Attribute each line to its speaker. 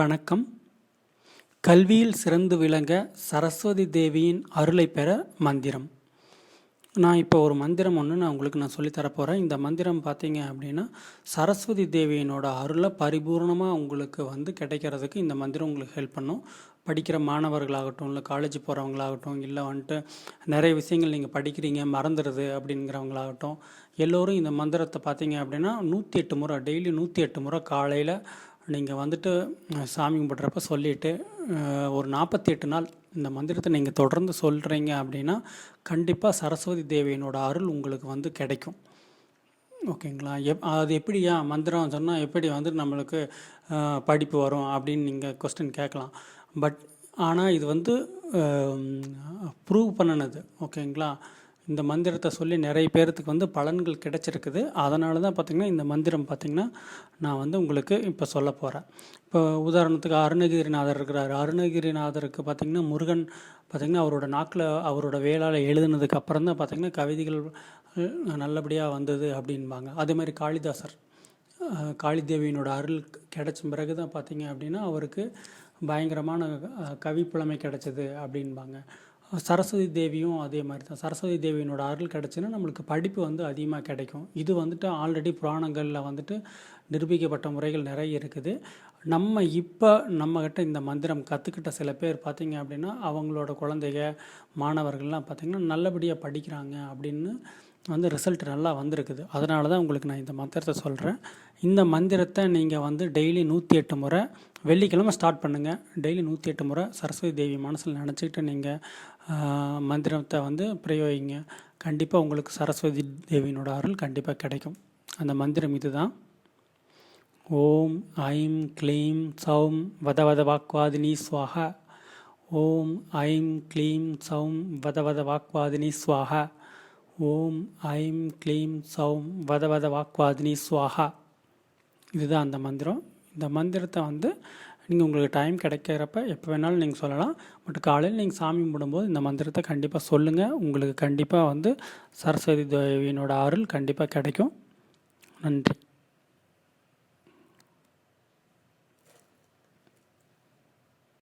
Speaker 1: வணக்கம். கல்வியில் சிறந்து விளங்க சரஸ்வதி தேவியின் அருளை பெற மந்திரம். நான் இப்போ ஒரு மந்திரம் ஒன்று நான் சொல்லித்தரப்போகிறேன். இந்த மந்திரம் பார்த்தீங்க அப்படின்னா, சரஸ்வதி தேவியினோட அருளை பரிபூர்ணமாக உங்களுக்கு கிடைக்கிறதுக்கு இந்த மந்திரம் உங்களுக்கு ஹெல்ப் பண்ணும். படிக்கிற மாணவர்களாகட்டும், இல்லை காலேஜ் போகிறவங்களாகட்டும், இல்லை நிறைய விஷயங்கள் நீங்கள் படிக்கிறீங்க மறந்துடுது அப்படிங்கிறவங்களாகட்டும், எல்லோரும் இந்த மந்திரத்தை பார்த்தீங்க அப்படின்னா 108 முறை, டெய்லி 108 முறை காலையில் நீங்கள் சாமி கும்பிட்றப்ப சொல்லிவிட்டு ஒரு 48 நாள் இந்த மந்திரத்தை நீங்கள் தொடர்ந்து சொல்கிறீங்க அப்படின்னா கண்டிப்பாக சரஸ்வதி தேவியினோட அருள் உங்களுக்கு கிடைக்கும். ஓகேங்களா? அது எப்படியா மந்திரம் சொன்னால் எப்படி நம்மளுக்கு படிப்பு வரும் அப்படின்னு நீங்கள் கொஸ்டின் கேட்கலாம். ஆனால் இது ப்ரூவ் பண்ணினது. ஓகேங்களா? இந்த மந்திரத்தை சொல்லி நிறைய பேர்த்துக்கு பலன்கள் கிடைச்சிருக்குது. அதனால தான் பார்த்திங்கன்னா இந்த மந்திரம் பார்த்திங்கன்னா நான் உங்களுக்கு இப்போ சொல்ல போகிறேன். இப்போ உதாரணத்துக்கு அருணகிரிநாதர் இருக்கிறார். அருணகிரிநாதருக்கு பார்த்திங்கன்னா முருகன் பார்த்திங்கன்னா அவரோட நாக்கில் அவரோட வேளால் எழுதுனதுக்கு அப்புறம் தான் பார்த்திங்கன்னா கவிதைகள் நல்லபடியாக வந்தது அப்படின்பாங்க. அதேமாதிரி காளிதாசர், காளிதேவியினோட அருள் கிடைச்ச பிறகு தான் பார்த்திங்க அப்படின்னா அவருக்கு பயங்கரமான கவி புலமை கிடைச்சது அப்படின்பாங்க. சரஸ்வதி தேவியும் அதே மாதிரி தான். சரஸ்வதி தேவியினோட அருள் கிடச்சுன்னா நம்மளுக்கு படிப்பு அதிகமாக கிடைக்கும். இது ஆல்ரெடி புராணங்களில் நிரூபிக்கப்பட்ட முறைகள் நிறைய இருக்குது. நம்மக்கிட்ட இந்த மந்திரம் கற்றுக்கிட்ட சில பேர் பார்த்திங்க அப்படின்னா அவங்களோட குழந்தைங்க மாணவர்கள்லாம் பார்த்திங்கன்னா நல்லபடியாக படிக்கிறாங்க அப்படின்னு ரிசல்ட் நல்லா வந்திருக்குது. அதனால தான் உங்களுக்கு நான் இந்த மந்திரத்தை சொல்கிறேன். இந்த மந்திரத்தை நீங்கள் டெய்லி 108 முறை வெள்ளிக்கிழமை ஸ்டார்ட் பண்ணுங்கள். டெய்லி 108 முறை சரஸ்வதி தேவி மனசில் நினச்சிக்கிட்டு நீங்கள் மந்திரத்தை பிரயோகிங்க. கண்டிப்பாக உங்களுக்கு சரஸ்வதி தேவியினோட அருள் கண்டிப்பாக கிடைக்கும். அந்த மந்திரம் இது தான். ஓம் ஐம் க்ளீம் சௌம் வதவத வாக்வாதினி ஸ்வாஹா. ஓம் ஐம் க்ளீம் சௌம் வதவத வாக்வாதினி ஸ்வாஹா. ஓம் ஐம் க்ளீம் சௌம் வதவத வாக்வாதினி ஸ்வாஹா. இதுதான் அந்த மந்திரம். இந்த மந்திரத்தை நீங்கள் உங்களுக்கு டைம் கிடைக்கிறப்ப எப்போ வேணாலும் நீங்கள் சொல்லலாம். காலையில் நீங்கள் சாமி கும்பிடும்போது இந்த மந்திரத்தை கண்டிப்பாக சொல்லுங்கள். உங்களுக்கு கண்டிப்பாக சரஸ்வதி தேவியினோட அருள் கண்டிப்பாக கிடைக்கும். நன்றி.